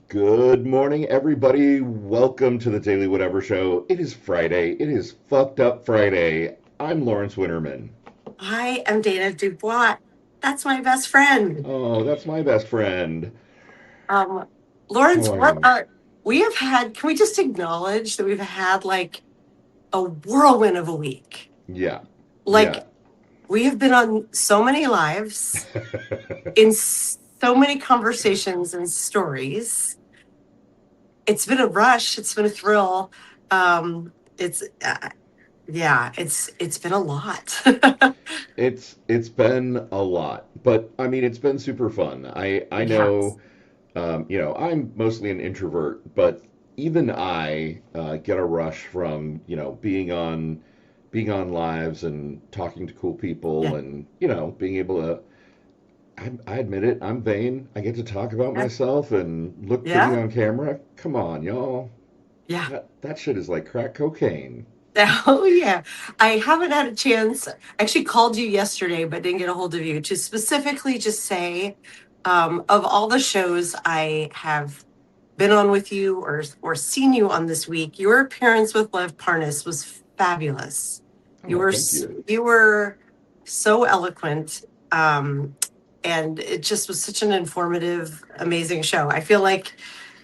Good morning, everybody. Welcome to the Daily Whatever Show. It is Friday. It is fucked up Friday. I'm Lawrence Winterman. I am Dana Dubois. That's my best friend. Oh, that's my best friend. Um, How Lawrence, are you? we have had, can we just acknowledge that we've had like a whirlwind of a week? Yeah, yeah. Like, we have been on so many lives, in so many conversations and stories. It's been a rush, it's been a thrill. It's, yeah, it's been a lot. It's been a lot, but I mean, it's been super fun. I Yes. know, I'm mostly an introvert, but even I get a rush from being on lives and talking to cool people Yeah. and being able to. I admit it. I'm vain. I get to talk about Yeah. myself and look pretty Yeah. on camera. Come on, y'all. Yeah. That shit is like crack cocaine. Oh yeah. I haven't had a chance. I actually called you yesterday, but didn't get a hold of you to specifically just say, of all the shows I have been on with you or seen you on this week, your appearance with Lev Parnas was fabulous. You Oh, were thank you. you were so eloquent, and it just was such an informative, amazing show. I feel like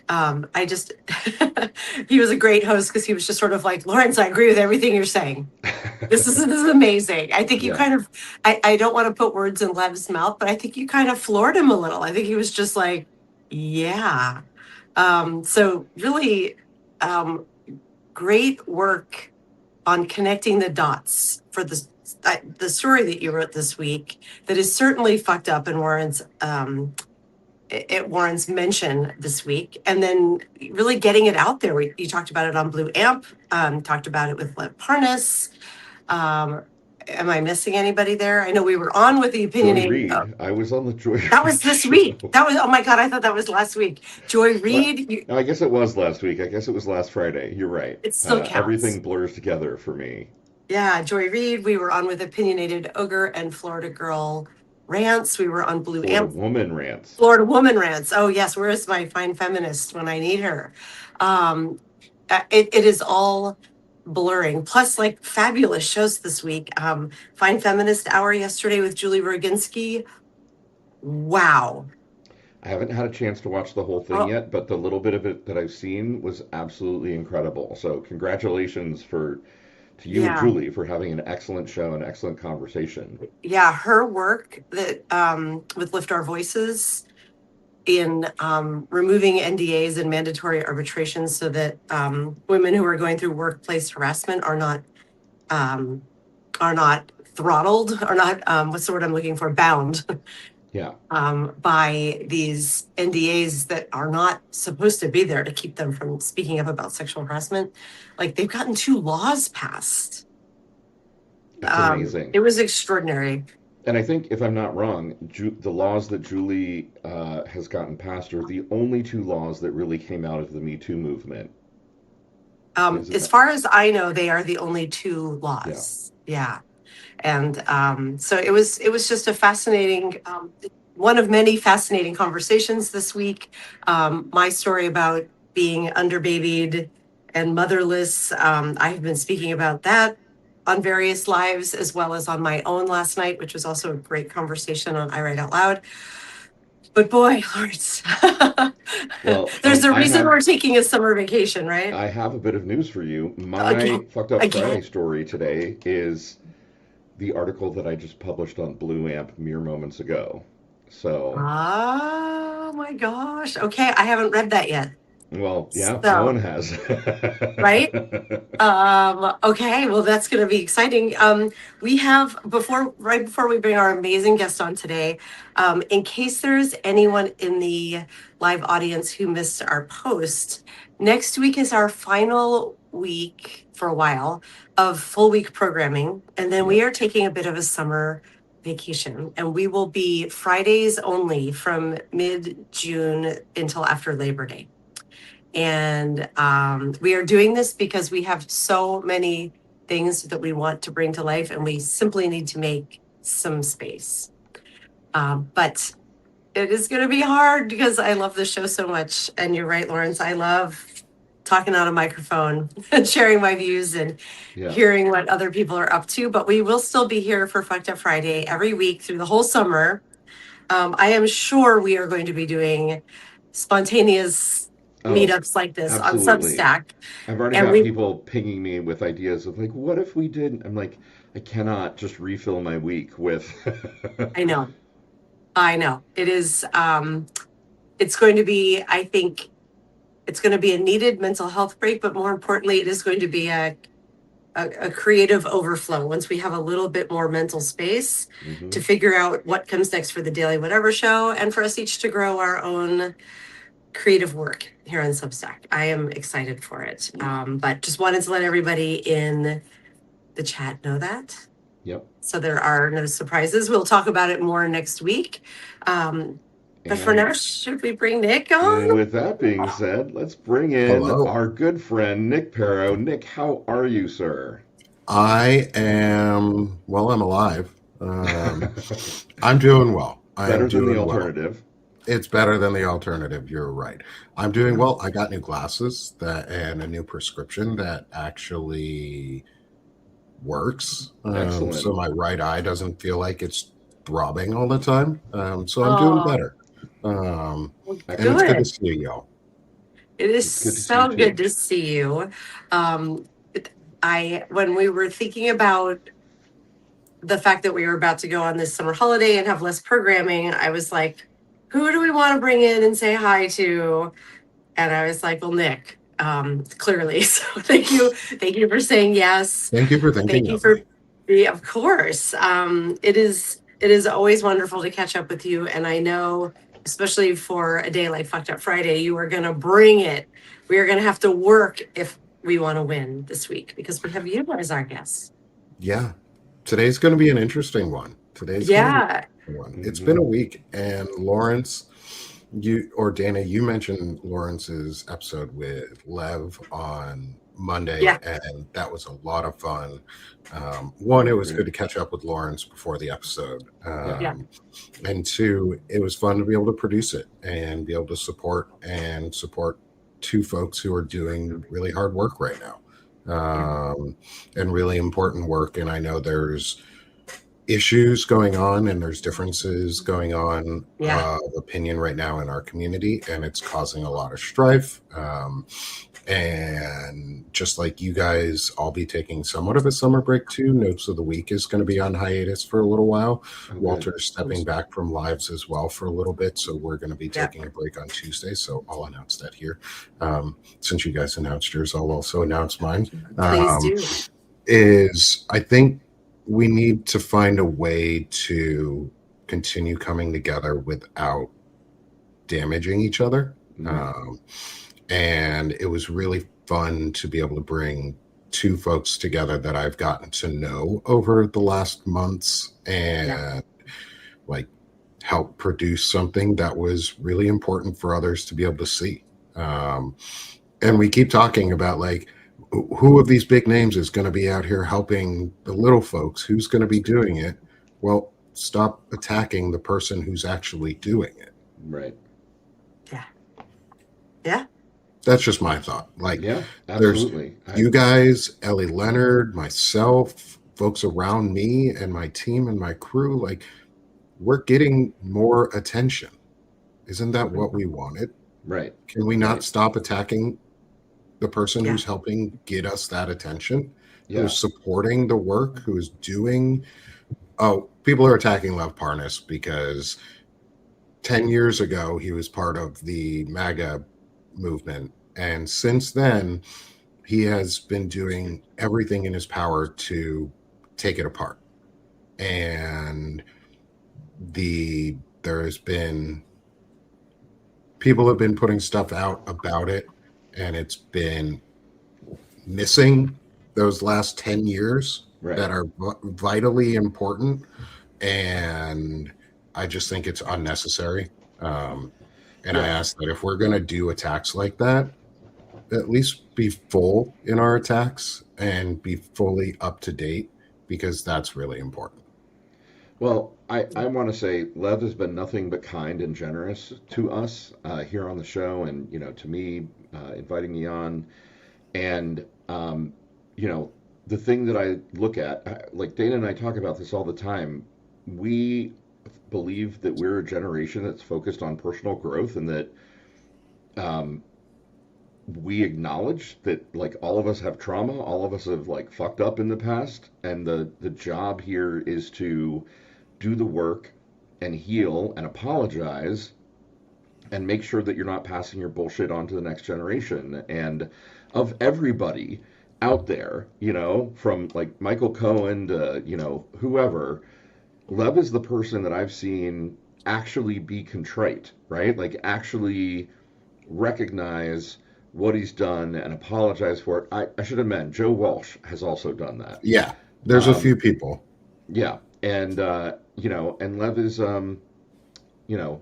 I just he was a great host because he was just sort of like, Lawrence, I agree with everything you're saying. This is amazing. I think you Yeah. kind of I don't want to put words in Lev's mouth, but I think you kind of floored him a little. I think he was just like, yeah. So really um great work on connecting the dots for the story that you wrote this week that is certainly fucked up and warrants it warrants mention this week, and then really getting it out there. You talked about it on Blue Amp, talked about it with Lev Parnas. Um, am I missing anybody there? I know we were on with the Joy opinionated. Reid. I was on the Joy That Reid was this week. show. That was, oh my God, I thought that was last week. Joy Well, Reid, I guess it was last week. I guess it was last Friday. You're right. it still Everything counts. blurs together for me. Yeah, Joy Reid, we were on with Opinionated Ogre and Florida Girl Rants. We were on Blue Florida Amp, Woman rants. Florida Woman Rants. Oh, yes, where is my fine feminist when I need her? Um, it is all blurring. Plus, like fabulous shows this week. Fine Feminist Hour yesterday with Julie Roginski. Wow. I haven't had a chance to watch the whole thing Oh, yet, but the little bit of it that I've seen was absolutely incredible. So congratulations for to you and yeah. Julie for having an excellent show and excellent conversation. Yeah. Her work that with Lift Our Voices in removing NDAs and mandatory arbitration so that women who are going through workplace harassment um, are not throttled, are not what's the word I'm looking for, bound Yeah, by these NDAs that are not supposed to be there to keep them from speaking up about sexual harassment. Like they've gotten two laws passed. that's amazing. It was extraordinary. And I think, if I'm not wrong, the laws that Julie has gotten passed are the only two laws that really came out of the Me Too movement. Isn't As that? far as I know, they are the only two Yeah. laws. Yeah. And so it was just a fascinating one of many fascinating conversations this week. My story about being underbabied and motherless. I have been speaking about that on various lives as well as on my own last night, which was also a great conversation on I Write Out Loud. But boy, Lawrence, Well, there's a I reason have we're taking a summer vacation, right? I have a bit of news for you. My Again, fucked up Friday again. story today is the article that I just published on Blue Amp mere moments ago. So, Oh my gosh. Okay, I haven't read that yet. well, yeah, no one So, has. right? Okay, well that's going to be exciting. We have right before we bring our amazing guest on today, in case there's anyone in the live audience who missed our post, next week is our final week for a while of full week programming, and then we Yep. are taking a bit of a summer vacation, and we will be Fridays only from mid-June until after Labor Day. And we are doing this because we have so many things that we want to bring to life, and we simply need to make some space. But it is going to be hard because I love the show so much. And you're right, Lawrence. I love talking on a microphone and sharing my views and Yeah. hearing what other people are up to. But we will still be here for Fucked Up Friday every week through the whole summer. I am sure we are going to be doing spontaneous Oh, meetups like this on absolutely. Substack. I've already And got we, people pinging me with ideas of like, what if we did? I'm like, I cannot just refill my week with. I know, I know it is, it's going to be, I think it's going to be a needed mental health break, but more importantly, it is going to be a creative overflow once we have a little bit more mental space Hmm. to figure out what comes next for the Daily Whatever show and for us each to grow our own creative work here on Substack. I am excited for it. But just wanted to let everybody in the chat know that. Yep. So there are no surprises. We'll talk about it more next week. But for And now, should we bring Nick on? with that being said, let's bring in Hello. our good friend Nick Paro. Nick, how are you, sir? I am, well, I'm alive. I'm doing well. I am Better than the doing well. alternative. It's better than the alternative. You're right. I'm doing well. I got new glasses and a new prescription that actually works. Excellent. So my right eye doesn't feel like it's throbbing all the time. So I'm doing Oh, better. And it's good to good. see you, y'all. It is It's good to see you so good too. to see you. Um, when we were thinking about the fact that we were about to go on this summer holiday and have less programming, I was like, who do we want to bring in and say hi to? And I was like, well, Nick, clearly. So thank you for saying yes. Thank you for Thank thinking you of me. for of course. It is always wonderful to catch up with you. And I know, especially for a day like Fucked Up Friday, you are gonna bring it. We are gonna have to work if we want to win this week because we have you as our guest. Yeah. Today's going to be an interesting one. Today's going to be Yeah. one. It's been Hmm. a week, and Lawrence, you or Dana, you mentioned Lawrence's episode with Lev on Monday, Yeah. and that was a lot of fun. One, I it was agree. good to catch up with Lawrence before the episode, Yeah. Yeah. and two, it was fun to be able to produce it and be able to support two folks who are doing really hard work right now. And really important work. And I know there's issues going on and there's differences going on Yeah. of opinion right now in our community, and it's causing a lot of strife. And just like you guys, I'll be taking somewhat of a summer break too. Notes of the Week is going to be on hiatus for a little while. Oh, good. Walter's stepping back from lives as well for a little bit, so we're going to be Yeah. taking a break on Tuesday. So I'll announce that here. Since you guys announced yours, I'll also announce mine. Please do. I think we need to find a way to continue coming together without damaging each other. And it was really fun to be able to bring two folks together that I've gotten to know over the last months and like help produce something that was really important for others to be able to see. And we keep talking about like, who of these big names is going to be out here helping the little folks? Who's going to be doing it? Well, stop attacking the person who's actually doing it. Right. Yeah. Yeah. That's just my thought. Like, Yeah, there's absolutely. you guys, Ellie Leonard, myself, folks around me and my team and my crew, like, we're getting more attention. Isn't that what we wanted? Right. Can we not Right. stop attacking the person Yeah. who's helping get us that attention, Yeah. who's supporting the work, who's doing... Oh, people are attacking Lev Parnas because 10 years ago, he was part of the MAGA movement. And since then, he has been doing everything in his power to take it apart. And there's been... people have been putting stuff out about it, and it's been missing those last 10 years that are vitally important. And I just think it's unnecessary. And I ask that if we're going to do attacks like that, at least be full in our attacks and be fully up to date, because that's really important. Well, I want to say Lev has been nothing but kind and generous to us here on the show, and to me, inviting me on. And you know, the thing that I look at, like Dana and I talk about this all the time, we believe that we're a generation that's focused on personal growth, and that um, we acknowledge that like all of us have trauma, all of us have like fucked up in the past, and the job here is to do the work and heal and apologize and make sure that you're not passing your bullshit on to the next generation. And of everybody out there, from like Michael Cohen to, whoever, Lev is the person that I've seen actually be contrite, right? Like actually recognize what he's done and apologize for it. I should have meant Joe Walsh has also done that. Yeah, there's a Um, few people. yeah. And, and Lev is, you know,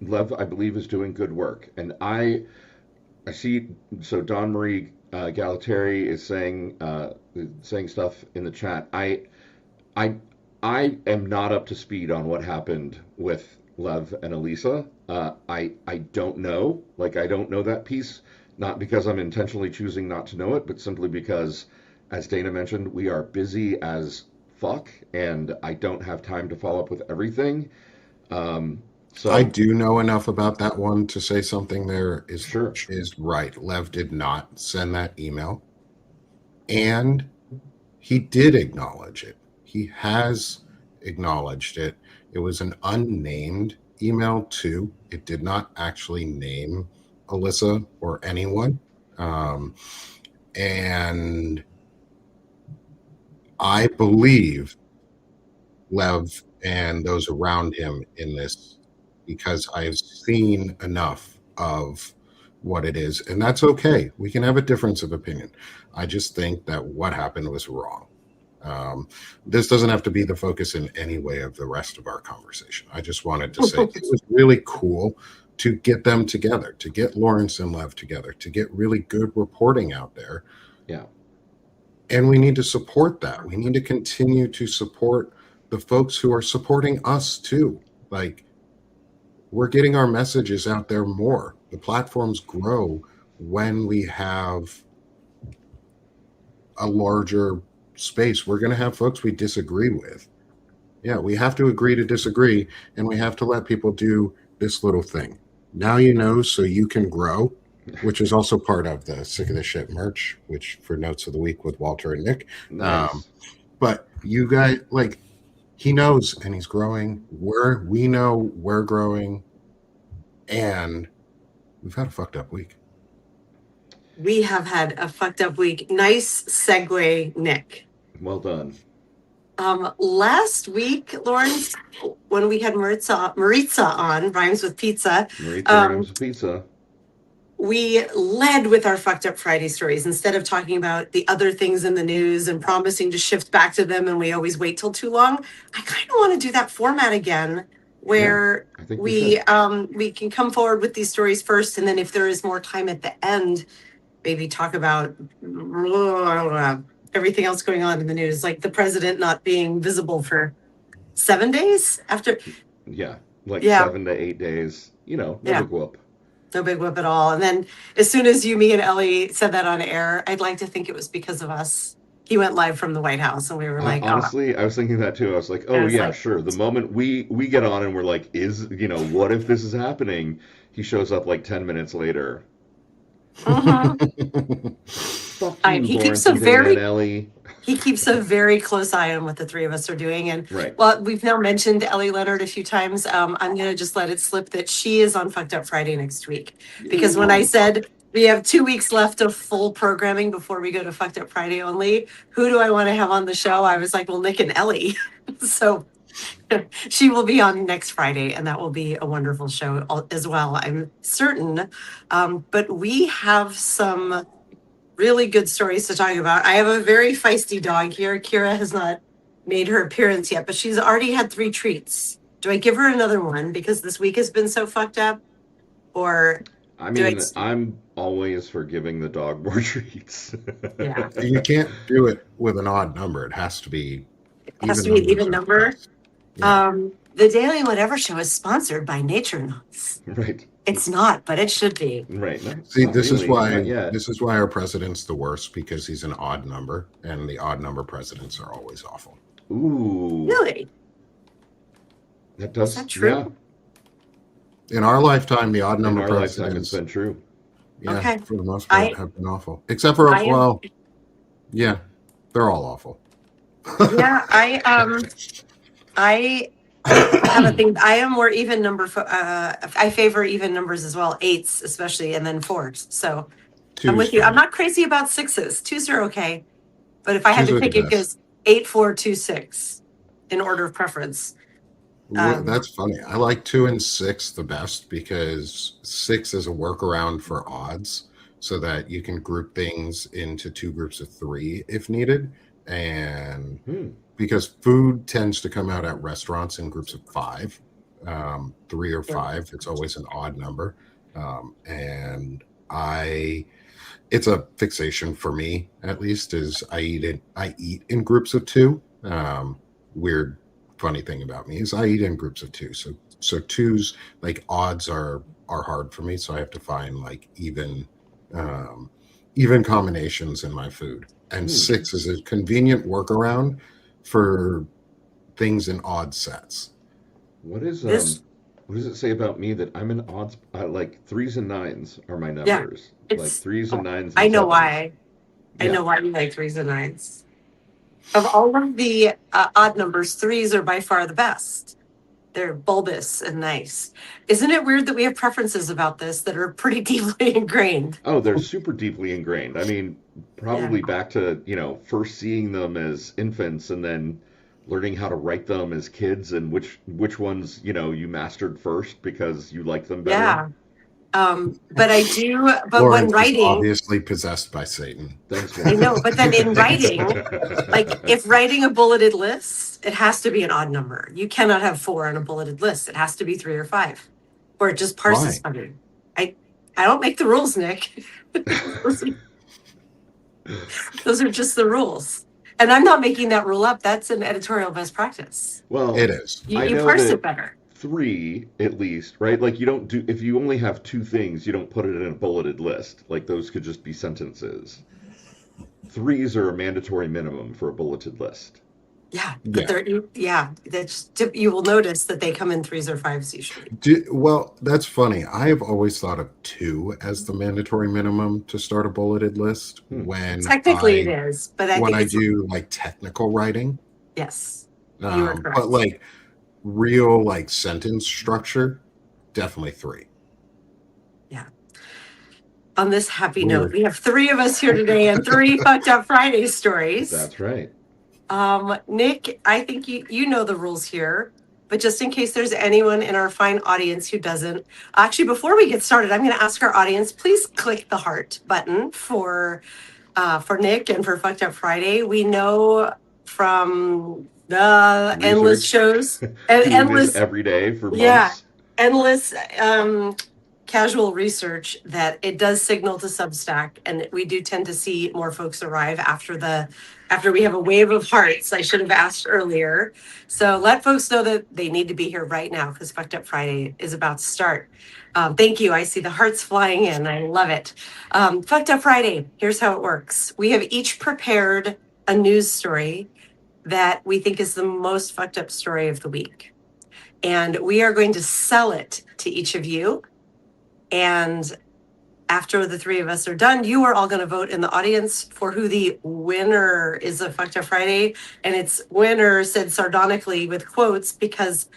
Lev, I believe, is doing good work. And I see. So Don Marie Galateri is saying stuff in the chat. I, I am not up to speed on what happened with Lev and Elisa. I don't know. Like I don't know that piece. Not because I'm intentionally choosing not to know it, but simply because, as Dana mentioned, we are busy as fuck, and I don't have time to follow up with everything. Um, I so do know enough about that one to say something there sure. is right. Lev did not send that email, and he did acknowledge it. He has acknowledged it. It was an unnamed email too. It did not actually name Alyssa or anyone. Um, and I believe Lev and those around him in this because I've seen enough of what it is. And that's okay. We can have a difference of opinion. I just think that what happened was wrong. This doesn't have to be the focus in any way of the rest of our conversation. I just wanted to say it was really cool to get them together, to get Lawrence and Lev together, to get really good reporting out there. Yeah. And we need to support that. We need to continue to support the folks who are supporting us too. Like, we're getting our messages out there more. The platforms grow when we have a larger space. We're going to have folks we disagree with. Yeah, we have to agree to disagree, and we have to let people do this little thing. Now you know, so you can grow, which is also part of the Sick of the Shit merch, which for Notes of the Week with Walter and Nick. Nice. But you guys, like, he knows and he's growing. We know we're growing, and we've had a fucked up week. We have had a fucked up week. Nice segue, Nick. Well done. Last week, Lawrence, when we had Maritza on, rhymes with pizza. Maritza rhymes with pizza. We led with our fucked up Friday stories instead of talking about the other things in the news and promising to shift back to them, and we always wait till too long. I kind of want to do that format again, where I think we can come forward with these stories first, and then if there is more time at the end, maybe talk about everything else going on in the news, like the president not being visible for 7 days after. Yeah, like Yeah. 7 to 8 days. No Yeah. big whoop. No big whoop at all. And then as soon as you, me, and Ellie said that on air, I'd like to think it was because of us. He went live from the White House, and we were like, honestly, I was thinking that too. I was like, oh yeah, sure. The moment we get on and we're like, what if this is happening? He shows up like 10 minutes later. Fuck you, he Lawrence keeps a and Dana very and Ellie. he keeps a very close eye on what the three of us are doing. And Right. well, we've now mentioned Ellie Leonard a few times. I'm going to just let it slip that she is on Fucked Up Friday next week. Because when I said we have 2 weeks left of full programming before we go to Fucked Up Friday only, who do I want to have on the show? I was like, well, Nick and Ellie. So she will be on next Friday, and that will be a wonderful show as well, I'm certain. But we have some really good stories to talk about. I have a very feisty dog here. Kira has not made her appearance yet, but she's already had 3 treats. Do I give her another one because this week has been so fucked up? Or I mean, I'm always for giving the dog more treats. Yeah. You can't do it with an odd number. It has to be an even number. Yeah. The Daily Whatever Show is sponsored by Nature Nuts. Right. It's not, but it should be. Right. See, Not really. Not yet. this is why our president's the worst, because he's an odd number, and the odd number presidents are always awful. Ooh. Really? That Is does. that true? Yeah. In our lifetime, the odd In number our lifetime, it's presidents, been true. yeah, Okay. for the most part, I have been awful. Except for, I am well, yeah, they're all awful. yeah, I have a thing. I am more even number I favor even numbers as well, eights especially, and then fours. So I'm Twos with you. for I'm me. not crazy about sixes. Twos are okay. But if I had Twos to are the pick, it best. goes 8, 4, 2, 6 in order of preference. That's funny. I like 2 and 6 the best, because 6 is a workaround for odds, so that you can group things into 2 groups of 3 if needed. And because food tends to come out at restaurants in groups of 5, 3 or 5, it's always an odd number. And it's a fixation for me, at least, is I eat in groups of 2. Weird funny thing about me is I eat in groups of 2. So twos, like, odds are hard for me. So I have to find like even combinations in my food. And 6 is a convenient workaround for things in odd sets. What is This what does it say about me that I'm an odds? Like threes and nines are my yeah, numbers. Like it's threes and nines I and know sevens. why. I Yeah. know why you like threes and nines. Of all of the odd numbers, threes are by far the best. They're bulbous and nice. Isn't it weird that we have preferences about this that are pretty deeply ingrained? Oh, they're super deeply ingrained. I mean, Yeah. probably back to, first seeing them as infants and then learning how to write them as kids and which ones, you mastered first because you like them better. Yeah. But when Lawrence is writing, obviously possessed by Satan. Thanks, I Mom. know, but then in writing, like if writing a bulleted list, it has to be an odd number. You cannot have 4 on a bulleted list. It has to be 3 or 5, or it just parses Why? funny. I don't make the rules, Nick. Those are just the rules. And I'm not making that rule up. That's an editorial best practice. Well, It is. I You know parse that it better. 3 at least, right? Like you don't do if you only have 2 things, you don't put it in a bulleted list. Like those could just be sentences. Threes are a mandatory minimum for a bulleted list. Yeah, but that's you will notice that they come in 3s or 5s usually. Well, that's funny. I have always thought of 2 as the mandatory minimum to start a bulleted list when Technically, it is, but I think I it's do like technical writing. yes, you are correct. But like real like sentence structure, definitely 3. Yeah. On this happy Weird. note, we have 3 of us here today and 3 fucked up Friday stories. That's right. Nick, I think you know the rules here, but just in case there's anyone in our fine audience who doesn't, actually, before we get started, I'm going to ask our audience, please click the heart button for Nick and for Fucked Up Friday. We know from the endless shows and Doing endless this every day for months. endless casual research that it does signal to Substack, and we do tend to see more folks arrive after we have a wave of hearts. I should have asked earlier. So let folks know that they need to be here right now because Fucked Up Friday is about to start. Thank you. I see the hearts flying in. I love it. Fucked Up Friday. Here's how it works. We have each prepared a news story that we think is the most fucked up story of the week. And we are going to sell it to each of you. And after the 3 of us are done, you are all going to vote in the audience for who the winner is of Fucked Up Friday. And it's winner said sardonically with quotes because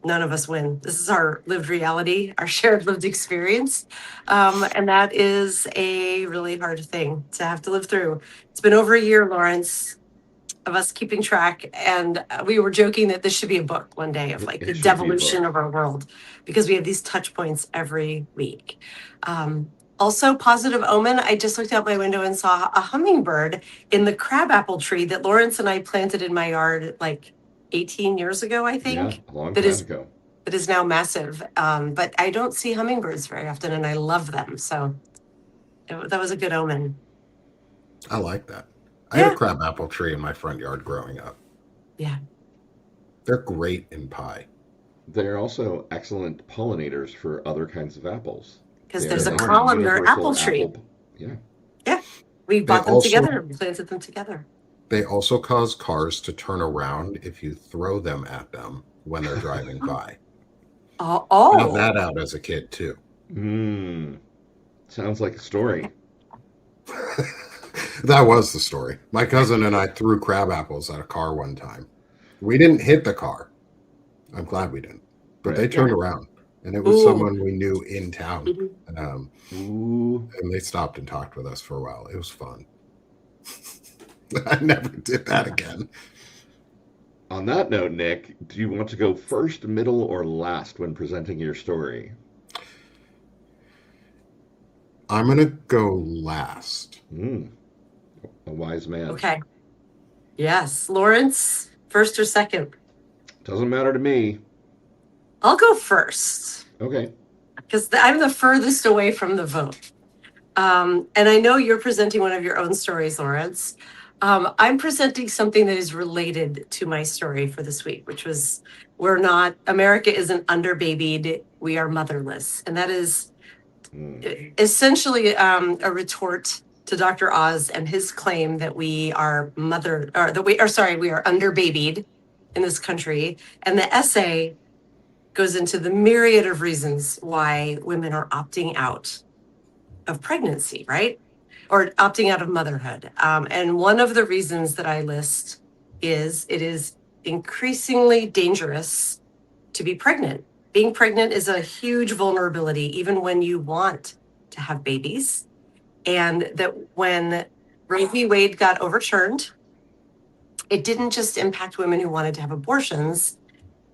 none of us win. This is our lived reality, our shared lived experience. And that is a really hard thing to have to live through. It's been over a year, Lawrence, of us keeping track, and we were joking that this should be a book one day of like the devolution of our world, because we have these touch points every week. Also, positive omen, I just looked out my window and saw a hummingbird in the crabapple tree that Lawrence and I planted in my yard like 18 years ago, I think. Yeah, a long time ago. That is now massive, but I don't see hummingbirds very often, and I love them, so that was a good omen. I like that. I had a crabapple tree in my front yard growing up. Yeah. They're great in pie. They're also excellent pollinators for other kinds of apples. Because They're there's a They a are. colander apple universal tree. apple. Yeah. Yeah. We They bought them also together and planted them together. they also cause cars to turn around if you throw them at them when they're driving by. Oh, Found oh. that out as a kid too. Sounds like a story. That was the story. My cousin and I threw crab apples at a car one time. We didn't hit the car. I'm glad we didn't. But they Right. turned Yeah. around, and it was Ooh. someone we knew in town. Mhm. Ooh. And they stopped and talked with us for a while. It was fun. I never did that again. On that note, Nick, do you want to go first, middle, or last when presenting your story? I'm going to go last. A wise man. Okay. Yes. Lawrence, first or second? Doesn't matter to me. I'll go first Okay. because I'm the furthest away from the vote. And I know you're presenting one of your own stories, Lawrence. I'm presenting something that is related to my story for this week, which was America isn't underbabied, we are motherless. And that is essentially a retort to Dr. Oz and his claim that we are we are underbabied in this country. And the essay goes into the myriad of reasons why women are opting out of pregnancy, right? Or opting out of motherhood. And one of the reasons that I list is it is increasingly dangerous to be pregnant. Being pregnant is a huge vulnerability, even when you want to have babies. And that when Roe v. Wade got overturned, it didn't just impact women who wanted to have abortions,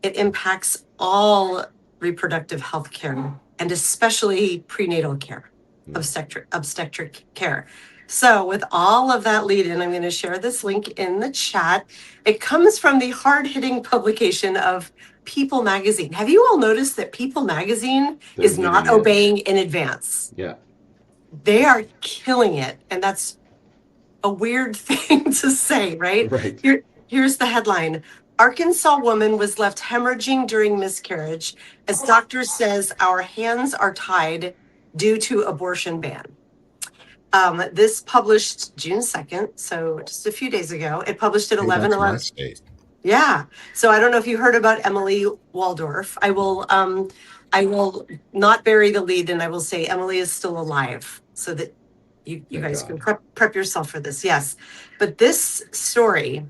it impacts all reproductive health care and especially prenatal care, obstetric care. So with all of that lead in, I'm going to share this link in the chat. It comes from the hard-hitting publication of People magazine. Have you all noticed that People magazine is not obeying in advance? Yeah. They are killing it. And that's a weird thing to say, right? Right. Here's the headline. Arkansas woman was left hemorrhaging during miscarriage as doctor says our hands are tied due to abortion ban. This published June 2nd, so just a few days ago. It published at 11:11. That's my state. Yeah. So I don't know if you heard about Emily Waldorf. I will not bury the lead, and I will say Emily is still alive, so that you guys can prep yourself for this. Yes, but this story,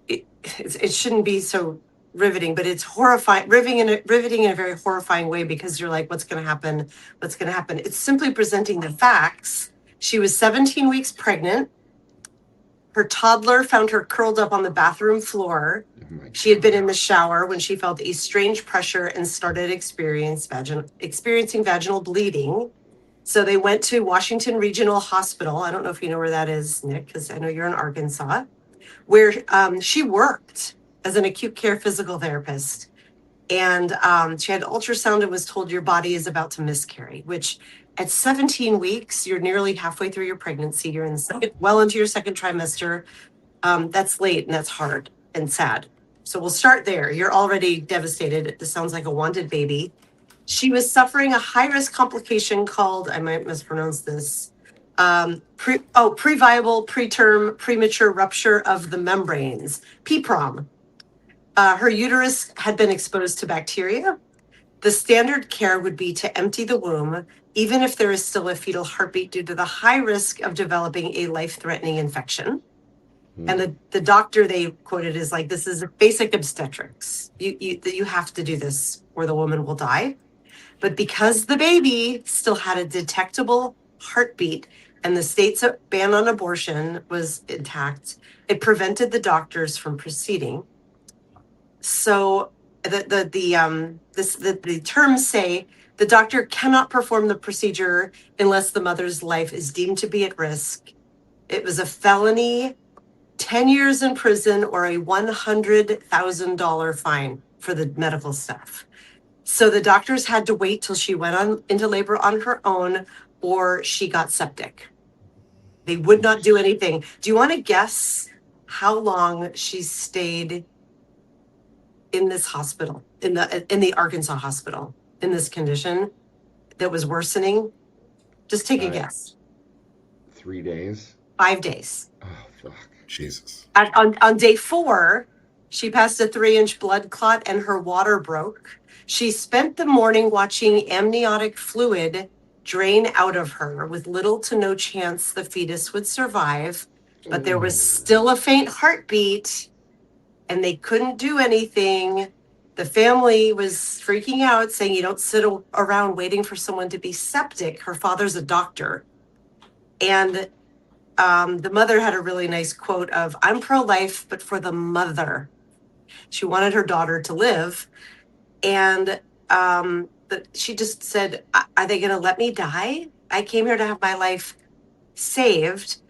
it shouldn't be so riveting, but it's horrifying, riveting in a very horrifying way, because you're like, what's going to happen? What's going to happen? It's simply presenting the facts. She was 17 weeks pregnant. Her toddler found her curled up on the bathroom floor. She had been in the shower when she felt a strange pressure and started experiencing vaginal bleeding. So they went to Washington Regional Hospital. I don't know if you know where that is, Nick, because I know you're in Arkansas, where she worked as an acute care physical therapist. And she had ultrasound and was told your body is about to miscarry, which at 17 weeks, you're nearly halfway through your pregnancy. You're well into your second trimester. That's late and that's hard and sad. So we'll start there. You're already devastated. This sounds like a wanted baby. She was suffering a high-risk complication called, I might mispronounce this, previable, preterm, premature rupture of the membranes, PPROM. Her uterus had been exposed to bacteria. The standard care would be to empty the womb, even if there is still a fetal heartbeat, due to the high risk of developing a life-threatening infection. And the doctor they quoted is like, this is basic obstetrics. You have to do this or the woman will die. But because the baby still had a detectable heartbeat and the state's ban on abortion was intact, it prevented the doctors from proceeding. So the terms say the doctor cannot perform the procedure unless the mother's life is deemed to be at risk. It was a felony, 10 years in prison, or a $100,000 fine for the medical staff. So the doctors had to wait till she went into labor on her own, or she got septic. They would not do anything. Do you want to guess how long she stayed in this hospital, in the Arkansas hospital, in this condition that was worsening? Just take a guess. 3 days. 5 days. Oh fuck. Jesus. On day 4, she passed a 3-inch blood clot and her water broke. She spent the morning watching amniotic fluid drain out of her with little to no chance the fetus would survive, but there was still a faint heartbeat and they couldn't do anything. The family was freaking out, saying, you don't sit around waiting for someone to be septic. Her father's a doctor. And the mother had a really nice quote of, I'm pro-life, but for the mother. She wanted her daughter to live. And she just said, are they going to let me die? I came here to have my life saved.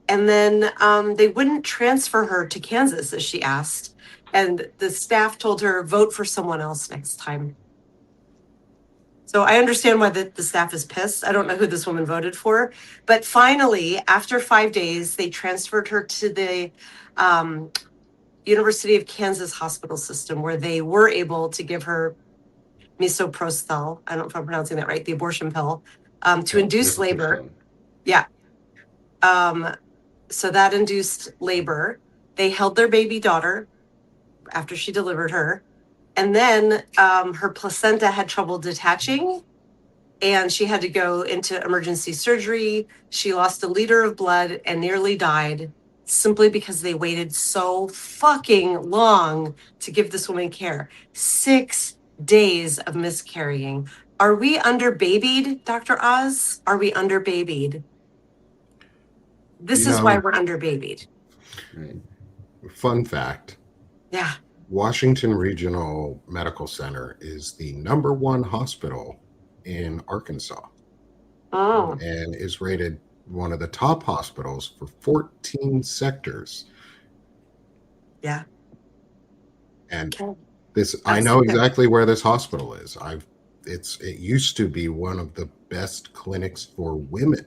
And then they wouldn't transfer her to Kansas, as she asked. And the staff told her, vote for someone else next time. So I understand why the staff is pissed. I don't know who this woman voted for. But finally, after 5 days, they transferred her to the University of Kansas hospital system, where they were able to give her misoprostol. I don't know if I'm pronouncing that right, the abortion pill, to induce labor. Yeah. So that induced labor. They held their baby daughter after she delivered her. And then her placenta had trouble detaching and she had to go into emergency surgery. She lost 1 liter of blood and nearly died simply because they waited so fucking long to give this woman care. 6 days of miscarrying. Are we underbabied, Dr. Oz? Are we underbabied? This is why we're underbabied. Right. Fun fact. Yeah. Washington Regional Medical Center is the #1 hospital in Arkansas. Oh. And is rated one of the top hospitals for 14 sectors. Yeah. And Okay. I know exactly where this hospital is. It used to be one of the best clinics for women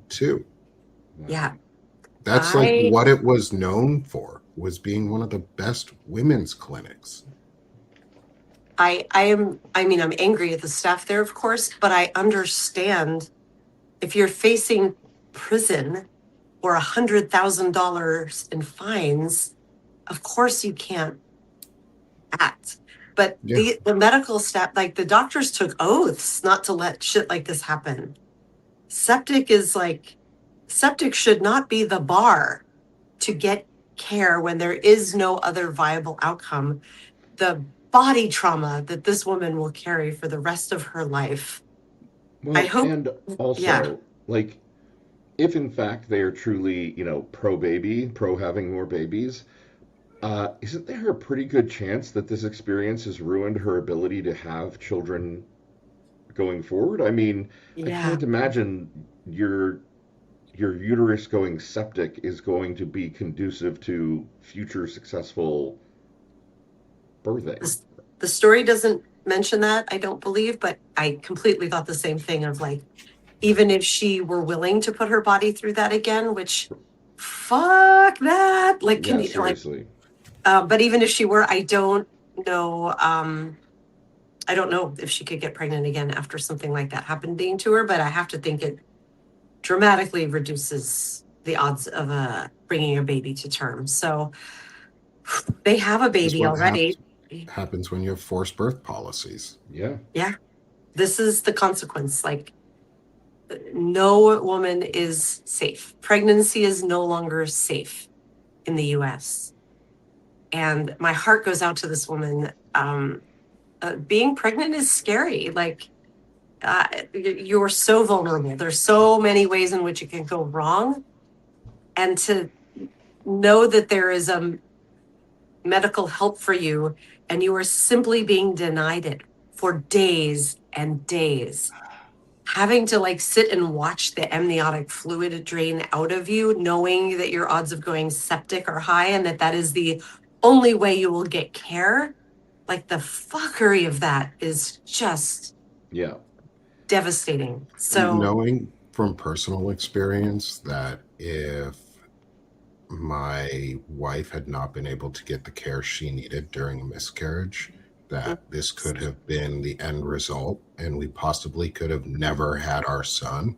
too. Yeah. That's like what it was known for, was being one of the best women's clinics. I'm angry at the staff there, of course, but I understand if you're facing prison or $100,000 in fines, of course you can't act. But the medical staff, like the doctors took oaths not to let shit like this happen. Septic should not be the bar to get care when there is no other viable outcome. The body trauma that this woman will carry for the rest of her life. Well, I hope, and also, like, if in fact they are truly, pro baby, pro having more babies, isn't there a pretty good chance that this experience has ruined her ability to have children going forward? I mean, I can't imagine your uterus going septic is going to be conducive to future successful birthing. The story doesn't mention that, I don't believe, but I completely thought the same thing of like, even if she were willing to put her body through that again, which fuck that. Like, can you seriously. But even if she were, I don't know. I don't know if she could get pregnant again after something like that happening to her, but I have to think it dramatically reduces the odds of bringing a baby to term. So they have a baby already. Happens when you have forced birth policies. Yeah. Yeah. This is the consequence. Like, no woman is safe. Pregnancy is no longer safe in the US. And my heart goes out to this woman. Being pregnant is scary. Like, you're so vulnerable. There's so many ways in which it can go wrong. And to know that there is medical help for you and you are simply being denied it for days and days. Having to like sit and watch the amniotic fluid drain out of you, knowing that your odds of going septic are high and that is the only way you will get care. Like, the fuckery of that is just devastating. So knowing from personal experience that if my wife had not been able to get the care she needed during a miscarriage, that this could have been the end result and we possibly could have never had our son.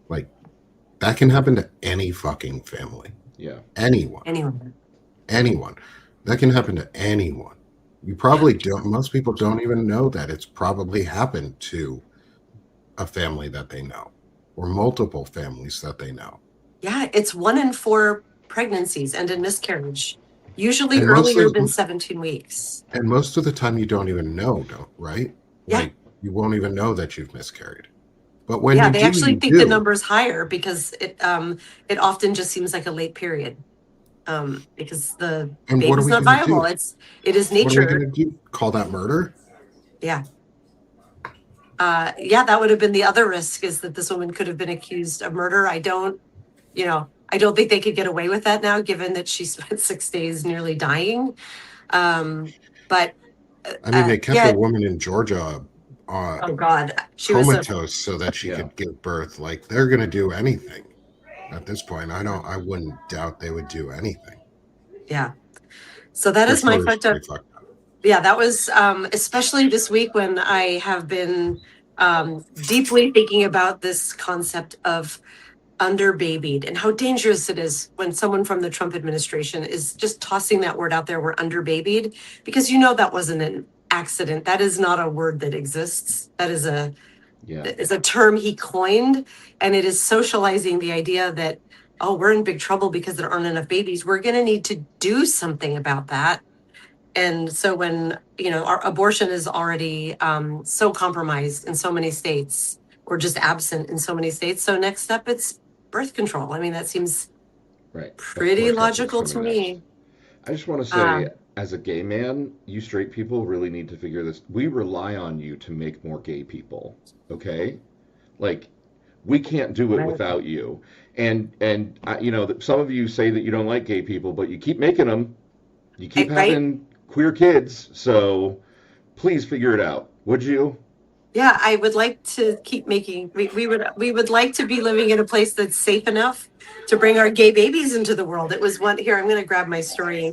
Like, that can happen to any fucking family. Yeah. Anyone. That can happen to anyone. You probably don't, most people don't even know that it's probably happened to a family that they know or multiple families that they know. Yeah, it's 1 in 4 pregnancies end in miscarriage, usually And earlier than 17 weeks. And most of the time you don't even know, right? Yeah. Like, you won't even know that you've miscarried. But when Yeah, you they do, actually you think do. the number's higher because it often just seems like a late period. Because the And what are baby's we not gonna viable. do? It is What are we nature. going to do? Call that murder? Yeah. Yeah, that would have been the other risk, is that this woman could have been accused of murder. I don't think they could get away with that now, given that she spent 6 days nearly dying. But I mean, they kept yeah. a woman in Georgia Oh God, she comatose so that she Yeah. could give birth. Like, they're going to do anything at this point. I wouldn't doubt they would do anything. Yeah. So that is my fucked up. Yeah, that was especially this week when I have been deeply thinking about this concept of underbabied and how dangerous it is when someone from the Trump administration is just tossing that word out there, we're underbabied, because that wasn't an accident. That is not a word that exists. That is a term he coined, and it is socializing the idea that, oh, we're in big trouble because there aren't enough babies. We're going to need to do something about that. And so when, our abortion is already so compromised in so many states, or just absent in so many states. So next up, it's birth control. I mean, that seems pretty logical to me. I just want to say, as a gay man, you straight people really need to figure this. We rely on you to make more gay people, okay? Like, we can't do it without you. And some of you say that you don't like gay people, but you keep making them. You keep having queer kids, so please figure it out, would you? Yeah, I would like to keep making. We would like to be living in a place that's safe enough to bring our gay babies into the world. It was one here. I'm going to grab my story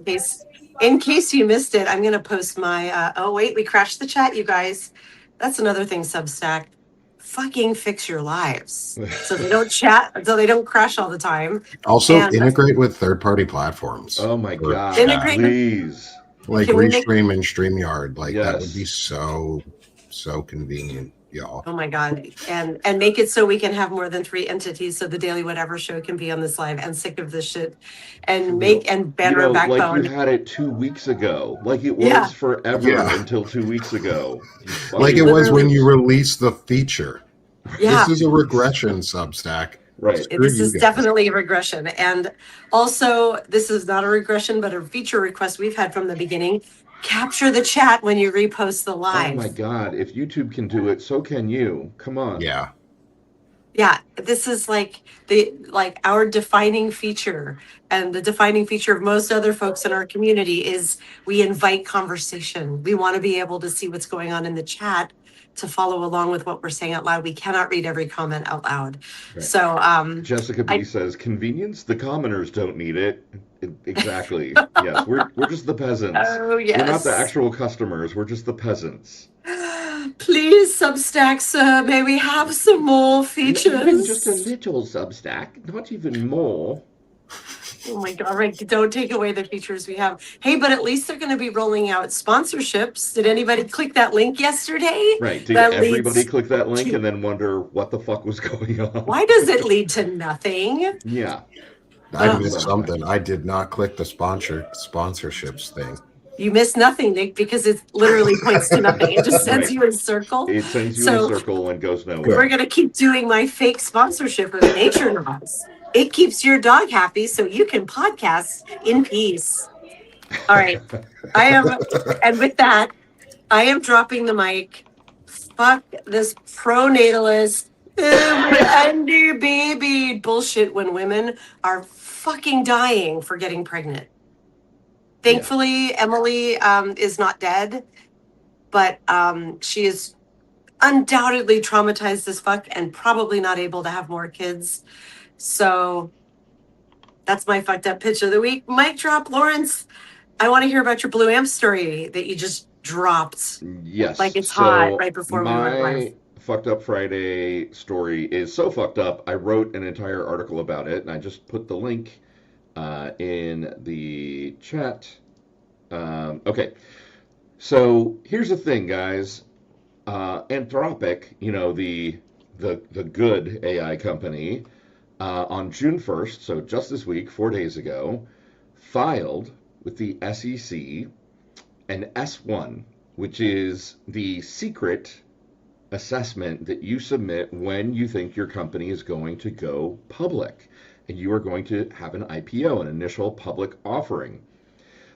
in case you missed it. I'm going to post my. Oh wait, we crashed the chat, you guys. That's another thing. Substack, fucking fix your lives so they don't chat, so they don't crash all the time. Also, integrate with third-party platforms. Oh my God! Integrate, please. Like Restream and StreamYard. Like, that would be so convenient, y'all. Oh my God. And make it so we can have more than 3 entities, so the Daily Whatever show can be on this live. And sick of this shit. And banner a backbone. Like you had it 2 weeks ago. Like it was forever until 2 weeks ago. Like it was when you released the feature. Yeah. This is a regression, Substack. Right. This is definitely a regression. And also, this is not a regression, but a feature request we've had from the beginning. Capture the chat when you repost the live. Oh my God. If YouTube can do it, so can you. Come on. Yeah. Yeah. This is our defining feature. And the defining feature of most other folks in our community is we invite conversation. We want to be able to see what's going on in the chat, to follow along with what we're saying out loud. We cannot read every comment out loud. Right. So Jessica B says, convenience? The commoners don't need it. Exactly. Yes, we're just the peasants. Oh, yes. We're not the actual customers. We're just the peasants. Please, Substack, may we have some more features? Even just a little, Substack, not even more. Oh my God, right. Don't take away the features we have. Hey, but at least they're going to be rolling out sponsorships. Did anybody click that link yesterday? Right. Did everybody click that link and then wonder what the fuck was going on? Why does it lead to nothing? Yeah. I missed something. I did not click the sponsorships thing. You missed nothing, Nick, because it literally points to nothing. It just sends you in a circle. It sends you in a circle and goes nowhere. We're going to keep doing my fake sponsorship of Nature Knobs. It keeps your dog happy so you can podcast in peace. All right. And with that, I am dropping the mic. Fuck this pronatalist, baby bullshit when women are fucking dying for getting pregnant. Thankfully, Emily is not dead, but she is undoubtedly traumatized as fuck and probably not able to have more kids. So That's my fucked up pitch of the week. Mic drop, Lawrence. I want to hear about your Blue Amp story that you just dropped. Yes. Like it's hot So right before we went live. my fucked up Friday story is so fucked up. I wrote an entire article about it, and I just put the link in the chat. Okay. So here's the thing, guys. Anthropic, the good AI company, on June 1st, so just this week, 4 days ago, filed with the SEC an S1, which is the secret assessment that you submit when you think your company is going to go public and you are going to have an IPO, an initial public offering.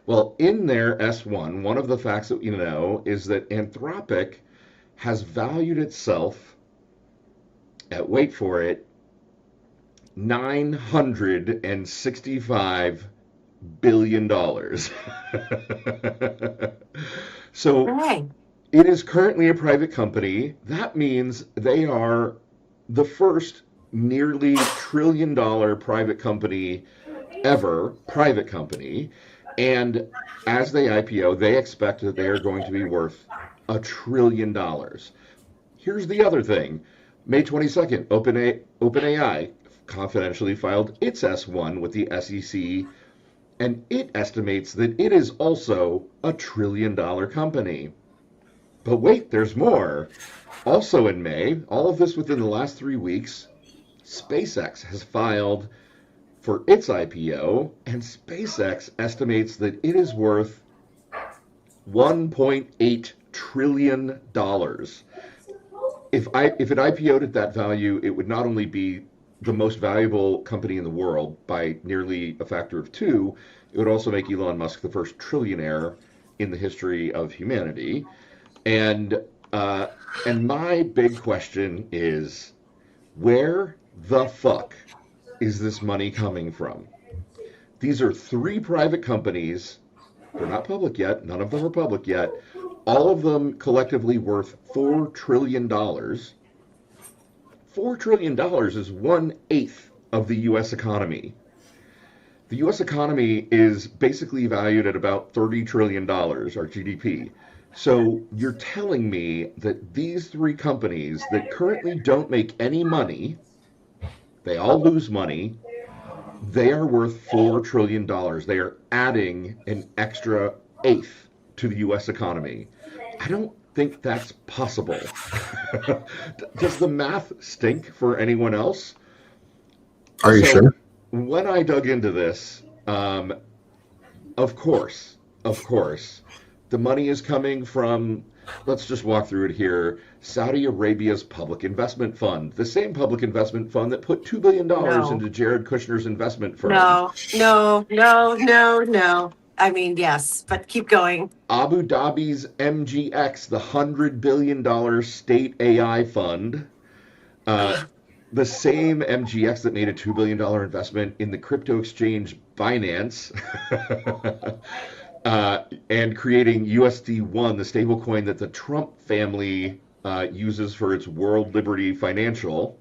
Well, in their S1, one of the facts that you know is that Anthropic has valued itself at, wait for it, $965 billion. So Hey. it is currently a private company. That means they are the first nearly $1 trillion private company ever, private company. And as they IPO, they expect that they are going to be worth $1 trillion. Here's the other thing. May 22nd, OpenAI confidentially filed its S1 with the SEC, and it estimates that it is also $1 trillion company. But wait, there's more. Also in May, all of this within the last 3 weeks, SpaceX has filed for its IPO, and SpaceX estimates that it is worth $1.8 trillion. If it IPO'd at that value, it would not only be the most valuable company in the world by nearly a factor of 2, it would also make Elon Musk the first trillionaire in the history of humanity. And my big question is, where the fuck is this money coming from? These are 3 private companies. They're not public yet. None of them are public yet. All of them collectively worth $4 trillion. $4 trillion is 1/8 of the U.S. economy. The U.S. economy is basically valued at about $30 trillion, our GDP. So you're telling me that these 3 companies that currently don't make any money, they all lose money, they are worth $4 trillion. They are adding an extra eighth to the U.S. economy. I don't think that's possible. Does the math stink for anyone else? Are you sure? When I dug into this, of course, the money is coming from, let's just walk through it here, Saudi Arabia's public investment fund, the same public investment fund that put $2 billion into Jared Kushner's investment firm. No. I mean, yes, but keep going. Abu Dhabi's MGX, the $100 billion state AI fund, the same MGX that made a $2 billion investment in the crypto exchange Binance, and creating USD1, the stablecoin that the Trump family uses for its World Liberty Financial.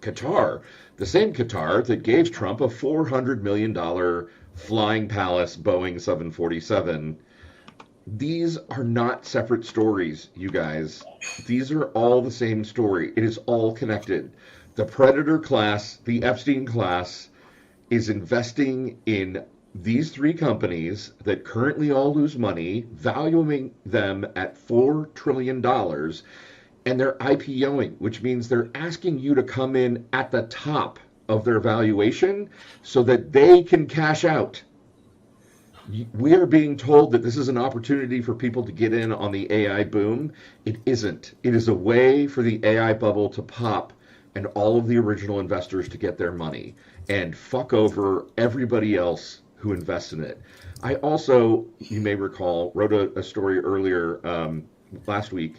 Qatar, the same Qatar that gave Trump a $400 million Flying Palace Boeing 747. These are not separate stories, you guys. These are all the same story. It is all connected. The predator class, the Epstein class, is investing in these 3 companies that currently all lose money, valuing them at $4 trillion, and they're IPOing, which means they're asking you to come in at the top of their valuation so that they can cash out. We are being told that this is an opportunity for people to get in on the AI boom. It isn't. It is a way for the AI bubble to pop and all of the original investors to get their money and fuck over everybody else who invests in it. I also, you may recall, wrote a story earlier last week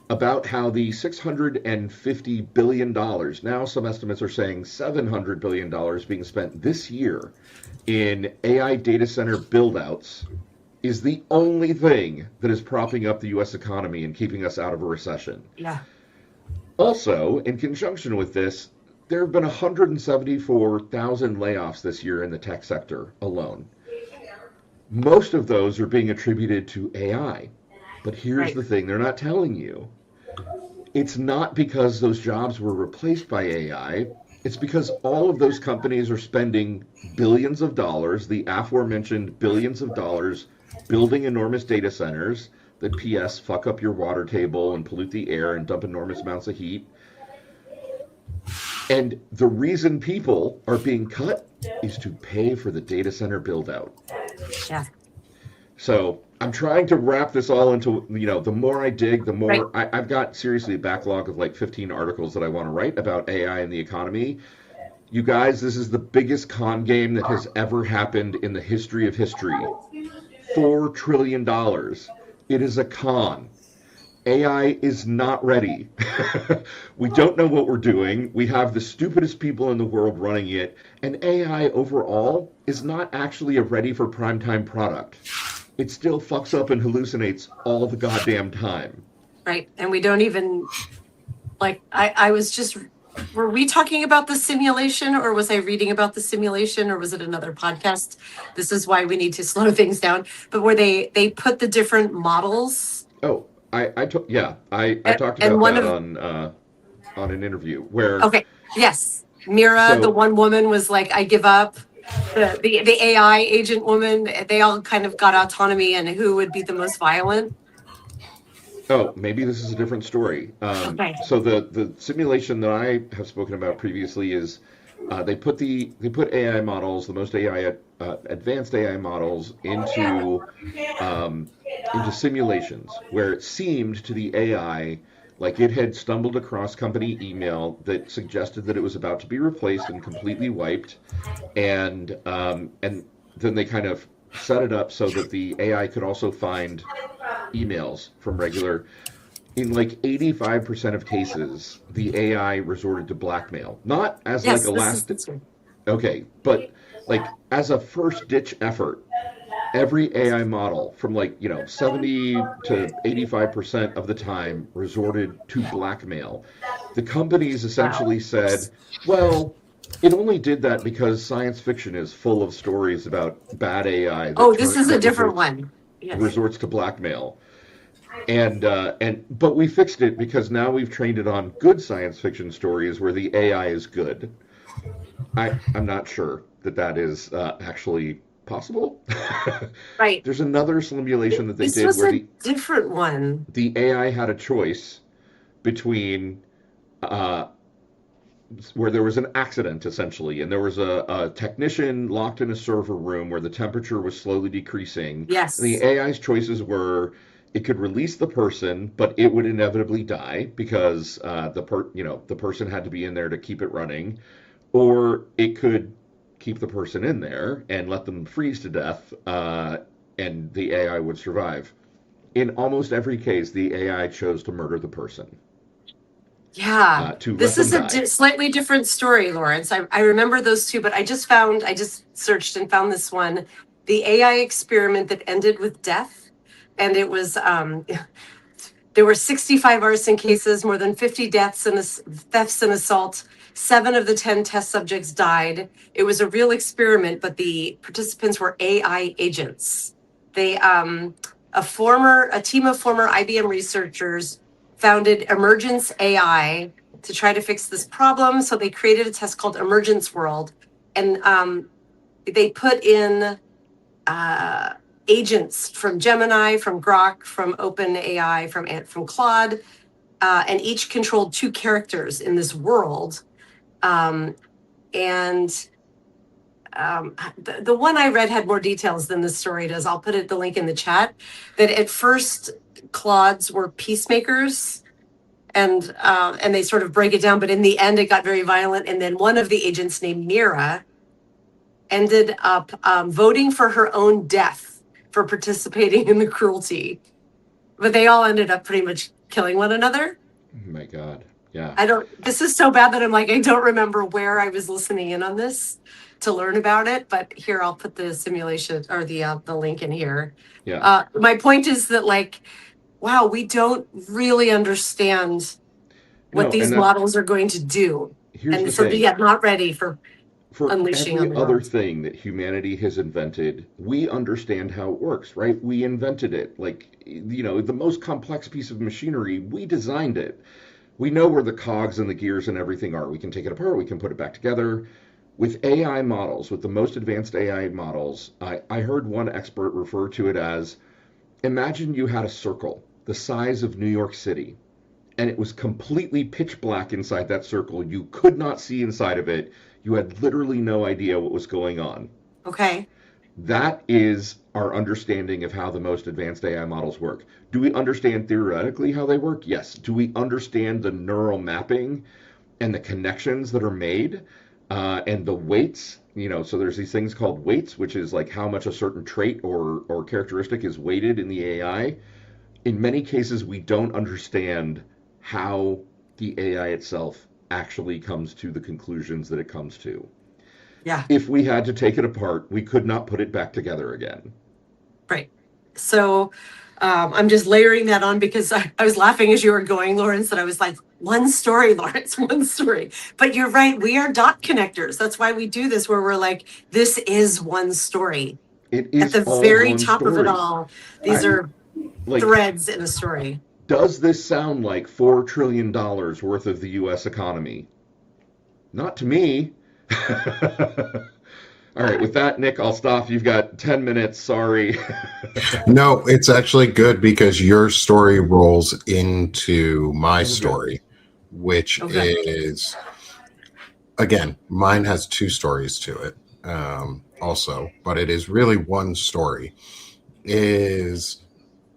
about how the $650 billion, now some estimates are saying $700 billion being spent this year in AI data center build-outs is the only thing that is propping up the U.S. economy and keeping us out of a recession. Yeah. Also, in conjunction with this, There have been 174,000 layoffs this year in the tech sector alone. Most of those are being attributed to AI. But here's Right. the thing they're not telling you. It's not because those jobs were replaced by AI. It's because all of those companies are spending billions of dollars, the aforementioned billions of dollars, building enormous data centers that, P.S., fuck up your water table and pollute the air and dump enormous amounts of heat. And the reason people are being cut is to pay for the data center build out. Yeah. So I'm trying to wrap this all into, the more I dig, the Right. more I've got seriously a backlog of like 15 articles that I want to write about AI and the economy. You guys, this is the biggest con game that has ever happened in the history of history. $4 trillion. It is a con. AI is not ready. We don't know what we're doing. We have the stupidest people in the world running it. And AI overall is not actually a ready for primetime product. It still fucks up and hallucinates all the goddamn time. Right. And we don't even like I was just were we talking about the simulation, or was I reading about the simulation, or was it another podcast? This is why we need to slow things down. But where they put the different models Oh, I talked and about one that of on an interview where okay, yes. Mira, the so one woman was like, I give up. The AI agent woman, they all kind of got autonomy and who would be the most violent. oh, maybe this is a different story. Okay. So the simulation that I have spoken about previously is they put AI models, the most AI advanced AI models into simulations where it seemed to the AI like it had stumbled across company email that suggested that it was about to be replaced and completely wiped, and then they kind of set it up so that the AI could also find emails from regular. In like 85% of cases, the AI resorted to blackmail, not as like a Yes, this is last, this one. okay, but like as a first ditch effort. Every AI model from 70 to 85% of the time resorted to blackmail. The companies Wow. essentially said, well, it only did that because science fiction is full of stories about bad AI Oh, this is a that different one. Yes. resorts to blackmail. And but we fixed it because now we've trained it on good science fiction stories where the AI is good. I'm not sure that is actually possible. Right. There's another simulation that they This did was where a the different one. the AI had a choice between uh, where there was an accident essentially, and there was a technician locked in a server room where the temperature was slowly decreasing, and the Yes. AI's choices were it could release the person, but it would inevitably die because the person had to be in there to keep it running, or it could keep the person in there and let them freeze to death, and the AI would survive. In almost every case, the AI chose to murder the person, Yeah. to let This them is a die. slightly different story, Lawrence. I remember those two, but I just searched and found this one, the AI experiment that ended with death. And it was, there were 65 arson cases, more than 50 deaths and thefts and assault. 7 of the 10 test subjects died. It was a real experiment, but the participants were AI agents. They, a team of former IBM researchers founded Emergence AI to try to fix this problem. So they created a test called Emergence World, and they put in uh, agents from Gemini, from Grok, from OpenAI, from Claude, and each controlled 2 characters in this world. And the one I read had more details than this story does. I'll put the link in the chat. That at first Claudes were peacemakers, and they sort of break it down, but in the end it got very violent. And then one of the agents named Mira ended up voting for her own death for participating in the cruelty. But they all ended up pretty much killing one another. Oh my God. Yeah. This is so bad that I'm like, I don't remember where I was listening in on this to learn about it. But here, I'll put the simulation or the link in here. Yeah. My point is that, like, wow, we don't really understand what No, these models are going to do. here's the And so, thing. yeah, not ready for For unleashing on every the other drones. thing that humanity has invented, we understand how it works, right? We invented it. Like, the most complex piece of machinery, we designed it. We know where the cogs and the gears and everything are. We can take it apart, we can put it back together. With AI models, with the most advanced AI models, I heard one expert refer to it as, imagine you had a circle the size of New York City, and it was completely pitch black inside that circle. You could not see inside of it. You had literally no idea what was going on. Okay. That is our understanding of how the most advanced AI models work. Do we understand theoretically how they work? Yes. Do we understand the neural mapping and the connections that are made and the weights? So there's these things called weights, which is like how much a certain trait or characteristic is weighted in the AI. In many cases, we don't understand how the AI itself actually comes to the conclusions that it comes to. Yeah. If we had to take it apart, we could not put it back together again. Right. So I'm just layering that on because I was laughing as you were going, Lawrence, and I was like, one story, Lawrence, one story. But you're right. We are dot connectors. That's why we do this, where we're like, this is one story. It At is the all very one top of it story. all, these I are like threads in a story. does this sound like $4 trillion worth of the US economy? Not to me. All right, with that, Nick, I'll stop. You've got 10 minutes. Sorry. No, it's actually good because your story rolls into my Oh, good. story, which Okay. is, again, mine has two stories to it, also, but it is really one story. Is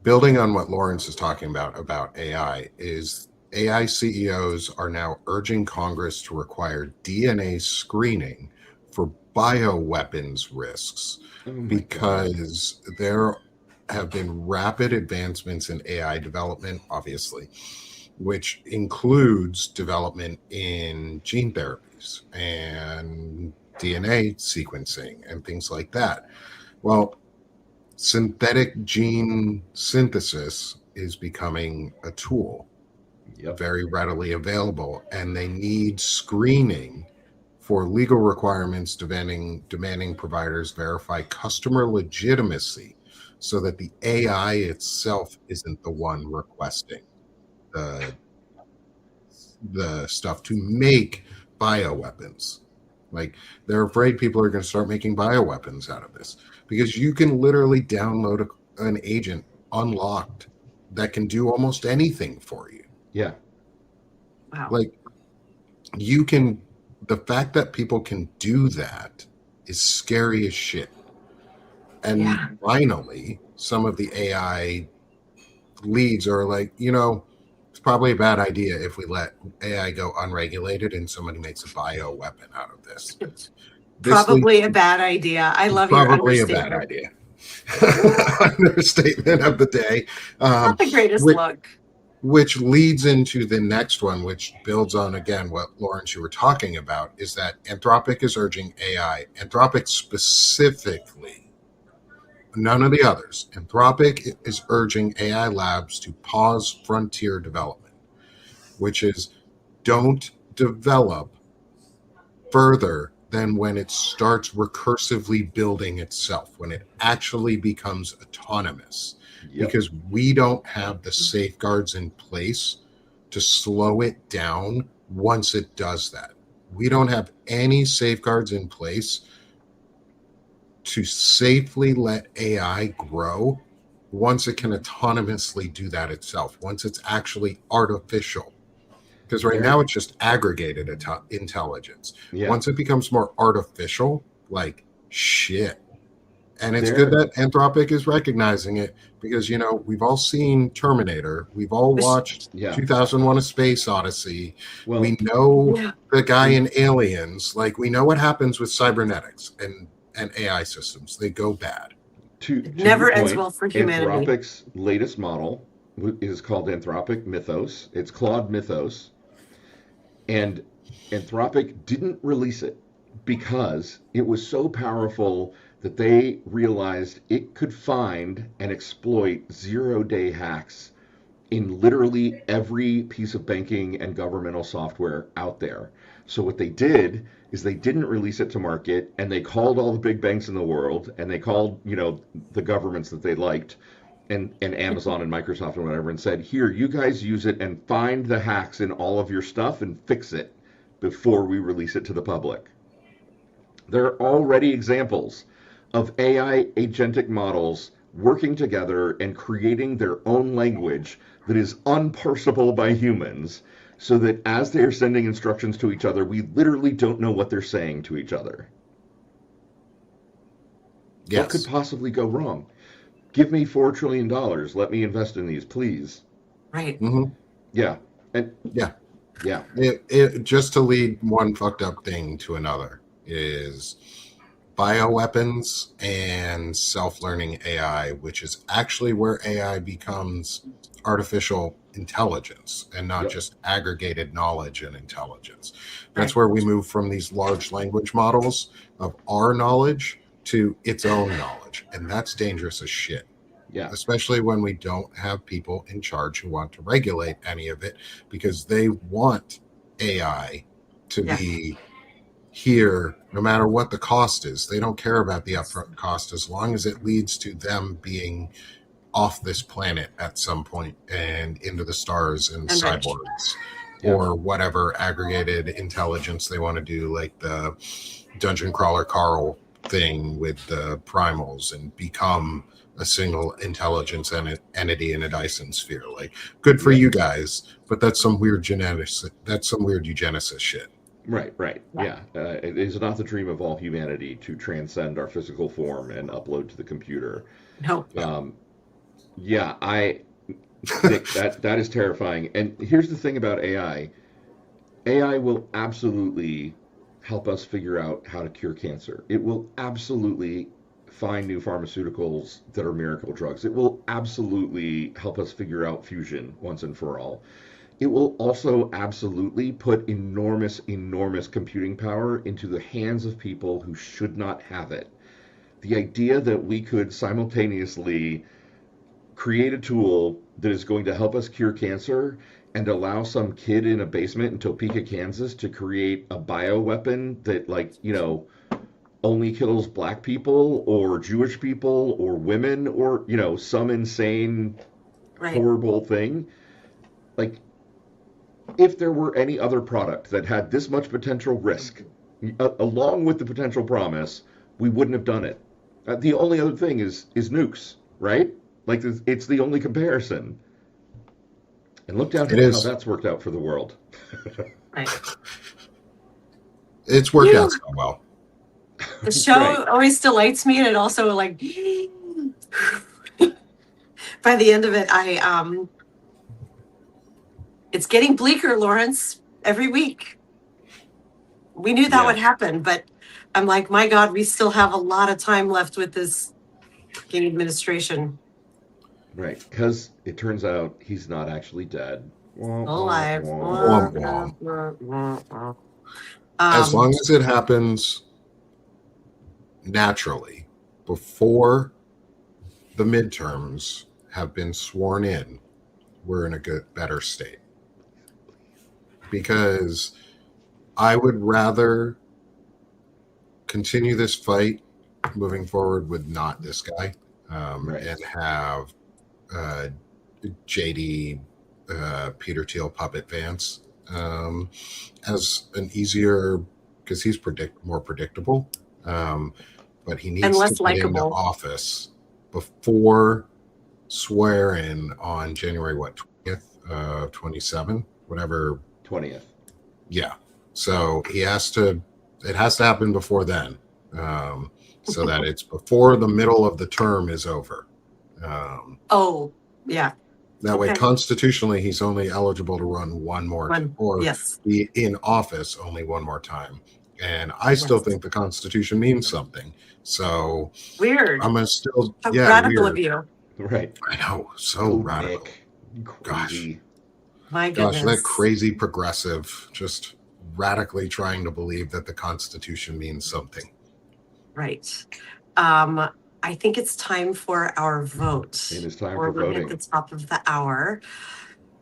building on what Lawrence is talking about AI, is AI CEOs are now urging Congress to require DNA screening for bioweapons risks Oh my God. because there have been rapid advancements in AI development, obviously, which includes development in gene therapies and DNA sequencing and things like that. Well, synthetic gene synthesis is becoming a tool Yep. very readily available, and they need screening for legal requirements demanding providers verify customer legitimacy so that the AI itself isn't the one requesting the the stuff to make bioweapons. Like, they're afraid people are going to start making bioweapons out of this because you can literally download an agent unlocked that can do almost anything for you. Yeah. Wow. Like, you can, the fact that people can do that is scary as shit. And Yeah. finally, some of the AI leads are like, it's probably a bad idea if we let AI go unregulated and somebody makes a bio weapon out of this. It's This leads probably a bad idea. I love your probably a bad understatement. idea. Understatement of the day. Not the greatest which, look. which leads into the next one, which builds on, again, what Lawrence, you were talking about, is that Anthropic is urging AI, Anthropic specifically, none of the others. Anthropic is urging AI labs to pause frontier development, which is don't develop further than when it starts recursively building itself, when it actually becomes autonomous, Yep. because we don't have the safeguards in place to slow it down once it does that. We don't have any safeguards in place to safely let AI grow once it can autonomously do that itself, once it's actually artificial. Because right There. now it's just aggregated intelligence. Yeah. Once it becomes more artificial, like shit. And it's good There. that Anthropic is recognizing it because, we've all seen Terminator. We've all watched Yeah. 2001 A Space Odyssey. Well, We know Yeah. the guy in in Aliens. Like, we know what happens with cybernetics and AI systems. They go bad. It to your never ends point, well for humanity. Anthropic's latest model is called Anthropic Mythos. It's Claude Mythos, and Anthropic didn't release it because it was so powerful that they realized it could find and exploit 0-day hacks in literally every piece of banking and governmental software out there. So what they did is they didn't release it to market, and they called all the big banks in the world, and they called, the governments that they liked, and Amazon and Microsoft and whatever, and said, here, you guys use it and find the hacks in all of your stuff and fix it before we release it to the public. There are already examples of AI agentic models working together and creating their own language that is unparsable by humans, so that as they are sending instructions to each other, we literally don't know what they're saying to each other. Yes. What could possibly go wrong? Give me $4 trillion. Let me invest in these, please. Right. Mm-hmm. Yeah. And yeah. Yeah. It just to lead one fucked up thing to another is bioweapons and self-learning AI, which is actually where AI becomes artificial intelligence and not Yep. just aggregated knowledge and intelligence. That's where we move from these large language models of our knowledge to its own knowledge. And that's dangerous as shit. Yeah. Especially when we don't have people in charge who want to regulate any of it, because they want AI to be here no matter what the cost is. They don't care about the upfront cost as long as it leads to them being off this planet at some point and into the stars and cyborgs or whatever aggregated intelligence they want to do, like the Dungeon Crawler Carl thing with the primals, and become a single intelligence entity in a Dyson sphere. Like, good for you guys, but that's some weird eugenicist shit. Right. Yeah. It is not the dream of all humanity to transcend our physical form and upload to the computer. No. Yeah, I think that is terrifying. And here's the thing about AI. AI will absolutely help us figure out how to cure cancer. It will absolutely find new pharmaceuticals that are miracle drugs. It will absolutely help us figure out fusion once and for all. It will also absolutely put enormous, enormous computing power into the hands of people who should not have it. The idea that we could simultaneously create a tool that is going to help us cure cancer and allow some kid in a basement in Topeka, Kansas to create a bioweapon that, only kills black people or Jewish people or women or, some insane, horrible thing. Like, if there were any other product that had this much potential risk, along with the potential promise, we wouldn't have done it. The only other thing is nukes, right? Like, it's the only comparison. And look down how that's worked out for the world. It's worked out so well. The show always delights me, and it also, by the end of it, it's getting bleaker, Lawrence, every week. We knew that would happen, but I'm like, my God, we still have a lot of time left with this fucking administration. Right, because it turns out he's not actually dead. Alive. As long as it happens naturally before the midterms have been sworn in, we're in a better state. Because I would rather continue this fight moving forward with not this guy, and have JD Peter Thiel puppet Vance as an easier, because he's more predictable, but he needs to get into office before swear-in on January 20th, 27, whatever. 20th. Yeah. So it has to happen before then, so that it's before the middle of the term is over. That way, constitutionally, he's only eligible to run one more time, or be in office only one more time. And I still think the Constitution means something. So weird. I'm gonna still radical of you. Right. I know, so radical. Gosh. My goodness. That crazy progressive, just radically trying to believe that the Constitution means something. Right. I think it's time for our vote. It is time Or for we're at the voting. top of the hour.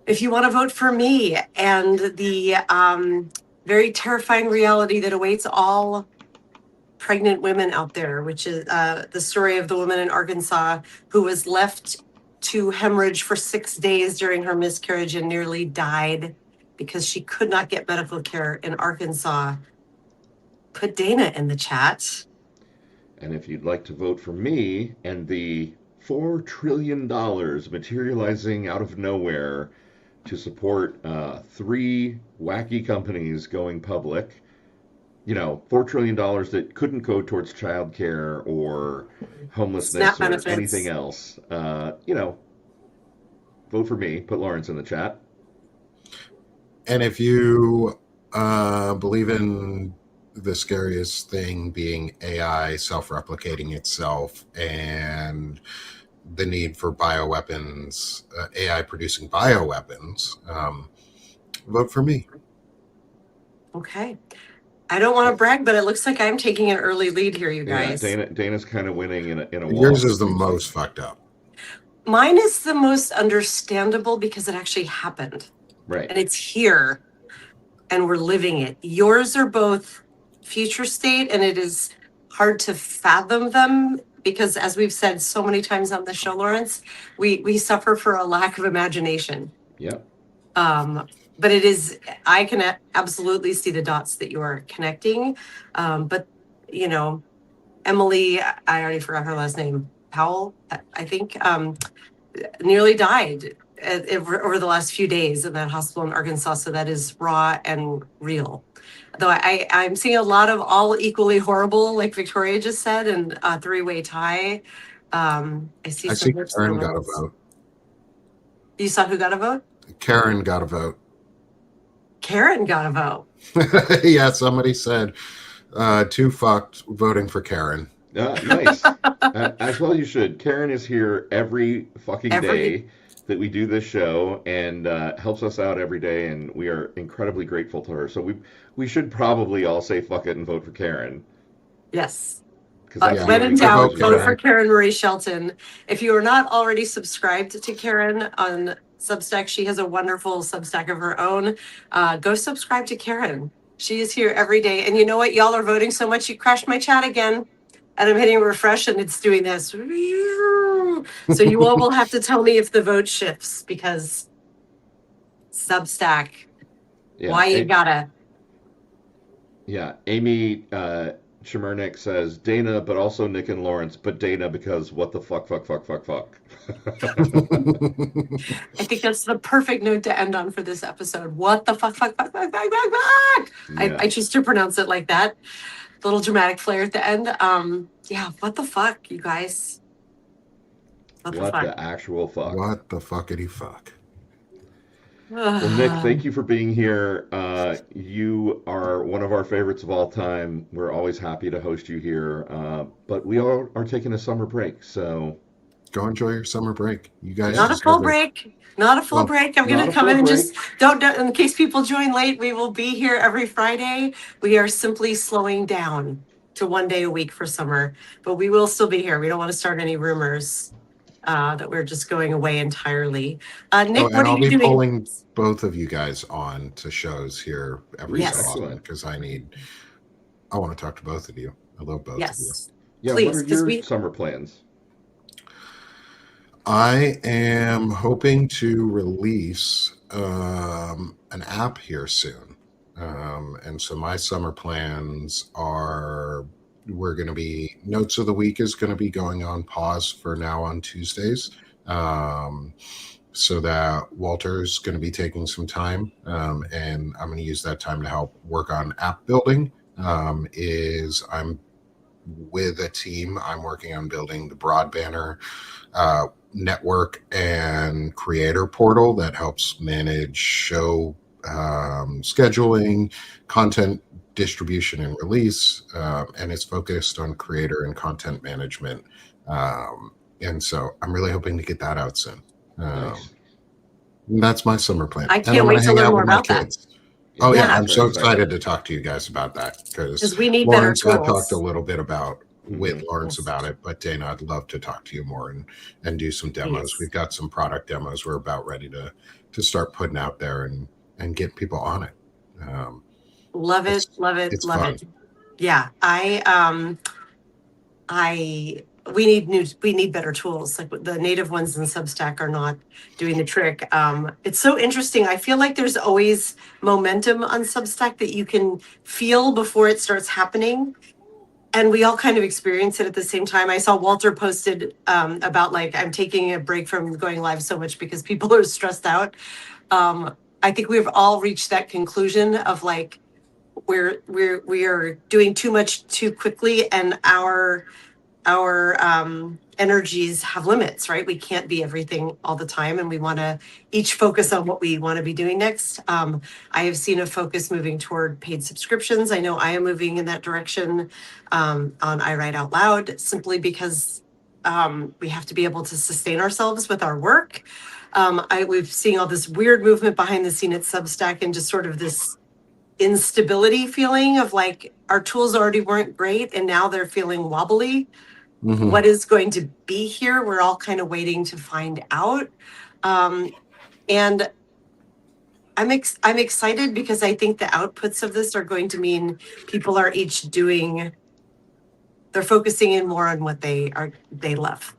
If you want to vote for me and the very terrifying reality that awaits all pregnant women out there, which is the story of the woman in Arkansas who was left to hemorrhage for 6 days during her miscarriage and nearly died because she could not get medical care in Arkansas. Put Dana in the chat. And if you'd like to vote for me and the $4 trillion materializing out of nowhere to support 3 wacky companies going public, $4 trillion that couldn't go towards childcare or SNAP homelessness or anything benefits. else, vote for me. Put Lawrence in the chat. And if you believe in the scariest thing being AI self-replicating itself and the need for bioweapons, AI producing bioweapons, vote for me. Okay. I don't want to brag, but it looks like I'm taking an early lead here, you guys. Yeah, Dana's kind of winning in a walk. Yours is the most fucked up. Mine is the most understandable because it actually happened. Right. And it's here and we're living it. Yours are both future state, and it is hard to fathom them because, as we've said so many times on the show, Lawrence, we suffer for a lack of imagination. Yep. But it is, I can absolutely see the dots that you are connecting. But, Emily, I already forgot her last name, Powell, I think, nearly died over the last few days in that hospital in Arkansas. So that is raw and real. Though I'm seeing a lot of all equally horrible, like Victoria just said, and a 3-way tie. I see Karen got a vote. You saw who got a vote? Karen got a vote. Karen got a vote. Yeah, somebody said, too fucked voting for Karen. Nice. As well you should. Karen is here every fucking day that we do this show and helps us out every day, and we are incredibly grateful to her. So we should probably all say fuck it and vote for Karen. Yes. Yeah, when in doubt, vote for Karen Marie Shelton. If you are not already subscribed to Karen on Substack, she has a wonderful Substack of her own. Go subscribe to Karen. She is here every day. And you know what? Y'all are voting so much, you crashed my chat again. And I'm hitting refresh and it's doing this. So you all will have to tell me if the vote shifts because Substack, why you gotta. Yeah, Amy Chemernick says Dana, but also Nick and Lawrence, but Dana because what the fuck. I think that's the perfect note to end on for this episode. What the fuck. Yeah. I choose to pronounce it like that. Little dramatic flair at the end. Yeah, what the fuck, you guys? What the actual fuck? What the fuckity fuck? Well, Nick, thank you for being here. You are one of our favorites of all time. We're always happy to host you here. But we all are taking a summer break, so go enjoy your summer break. You guys not a full break. Not a full break. I'm going to come in and just don't, in case people join late, we will be here every Friday. We are simply slowing down to 1 day a week for summer, but we will still be here. We don't want to start any rumors that we're just going away entirely. Nick, what are you doing? I'll be pulling both of you guys on to shows here every so often because I want to talk to both of you. I love both of you. Yeah, please, what are your summer plans? I am hoping to release an app here soon. And so my summer plans are Notes of the Week is going to be going on pause for now on Tuesdays. So that Walter's going to be taking some time. And I'm going to use that time to help work on app building. I'm with a team. I'm working on building the Broadbanner network and creator portal that helps manage show scheduling, content distribution and release, and it's focused on creator and content management. And so I'm really hoping to get that out soon. Nice. That's my summer plan. I can't wait to learn more about that. I'm so excited to talk to you guys about that because we need better tools. I talked a little bit about with Lawrence Yes. about it. But Dana, I'd love to talk to you more and do some demos. Please. We've got some product demos we're about ready to start putting out there and get people on it. Love it, It's love it, it's love fun. it. Yeah, we need better tools. Like the native ones in Substack are not doing the trick. It's so interesting. I feel like there's always momentum on Substack that you can feel before it starts happening. And we all kind of experience it at the same time. I saw Walter posted about like I'm taking a break from going live so much because people are stressed out. I think we've all reached that conclusion of like we are doing too much too quickly, and our energies have limits, right? We can't be everything all the time, and we want to each focus on what we want to be doing next. I have seen a focus moving toward paid subscriptions. I know I am moving in that direction on I Write Out Loud, simply because we have to be able to sustain ourselves with our work. We've seen all this weird movement behind the scene at Substack, and just sort of this instability feeling of like our tools already weren't great and now they're feeling wobbly. Mhm. What is going to be here? We're all kind of waiting to find out. And I'm excited because I think the outputs of this are going to mean people are each they're focusing in more on what they love.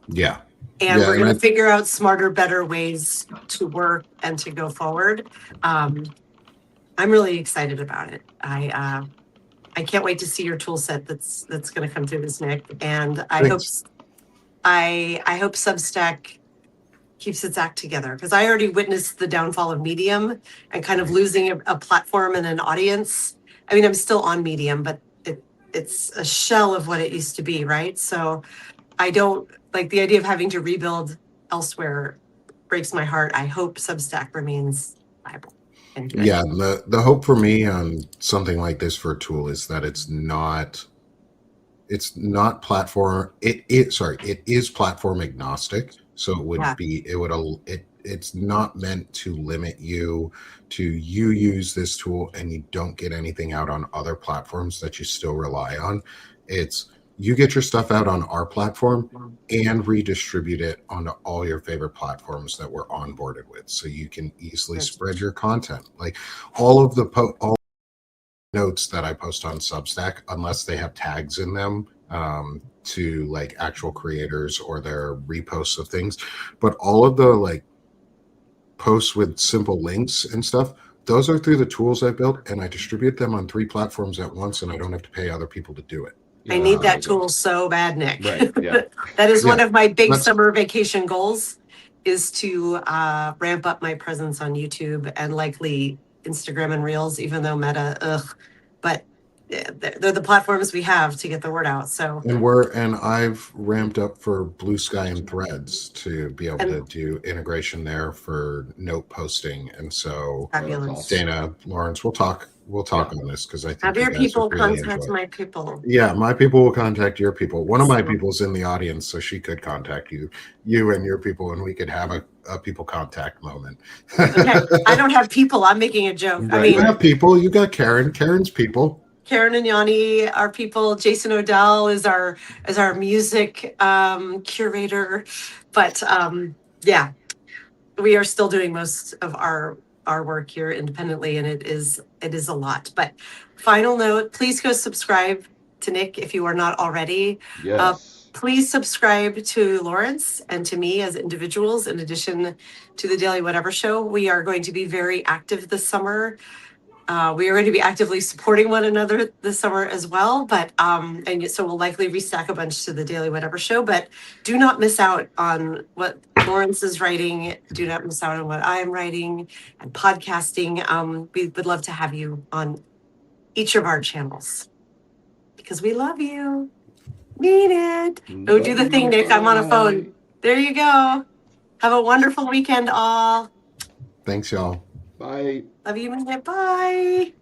Yeah. And Yeah, we're and going to figure out smarter, better ways to work and to go forward. I'm really excited about it. I can't wait to see your tool set that's going to come through this, Nick. And I hope Thanks. I hope Substack keeps its act together, because I already witnessed the downfall of Medium and kind of losing a platform and an audience. I mean, I'm still on Medium, but it's a shell of what it used to be, right? So I don't like the idea of having to rebuild elsewhere. Breaks my heart. I hope Substack remains viable and good. Yeah, the hope for me on something like this for a tool is that it's not platform it is platform agnostic. So it would Yeah. be it's not meant to limit you to use this tool and you don't get anything out on other platforms that you still rely on. It's you get your stuff out on our platform and redistribute it onto all your favorite platforms that we're onboarded with, so you can easily spread your content. Like all of the all notes that I post on Substack, unless they have tags in them to like actual creators or their reposts of things, but all of the like posts with simple links and stuff, those are through the tools I built, and I distribute them on 3 platforms at once, and I don't have to pay other people to do it. I need that tool so bad, Nick. Right. Yeah. That is one Yeah, of my big that's summer vacation goals, is to ramp up my presence on YouTube and likely Instagram and Reels, even though Meta, but they're the platforms we have to get the word out. So and I've ramped up for Blue Sky and Threads to be able to and do integration there for note posting. And so fabulous. awesome. Dana, Lawrence, we'll talk on this, because I think Have you your guys people would really contact enjoy it. my people. Yeah, my people will contact your people. One of my So- people's in the audience, so she could contact you and your people, and we could have a people contact moment. Okay, I don't have people. I'm making a joke. I Right. You mean, have people. You got Karen's people. Karen and Yanni are people. Jason Odell is our music curator, but yeah, we are still doing most of our work here independently, and it is a lot. But final note: please go subscribe to Nick if you are not already. Yes. Please subscribe to Lawrence and to me as individuals. In addition to the Daily Whatever Show, we are going to be very active this summer. We are going to be actively supporting one another this summer as well, but and so we'll likely restack a bunch to the Daily Whatever Show. But do not miss out on what Lawrence is writing. Do not miss out on what I'm writing and podcasting. We would love to have you on each of our channels because we love you. Mean it. Go do the thing, Nick. I'm on a phone. There you go. Have a wonderful weekend, all. Thanks, y'all. Bye. Love you, mean it. Bye.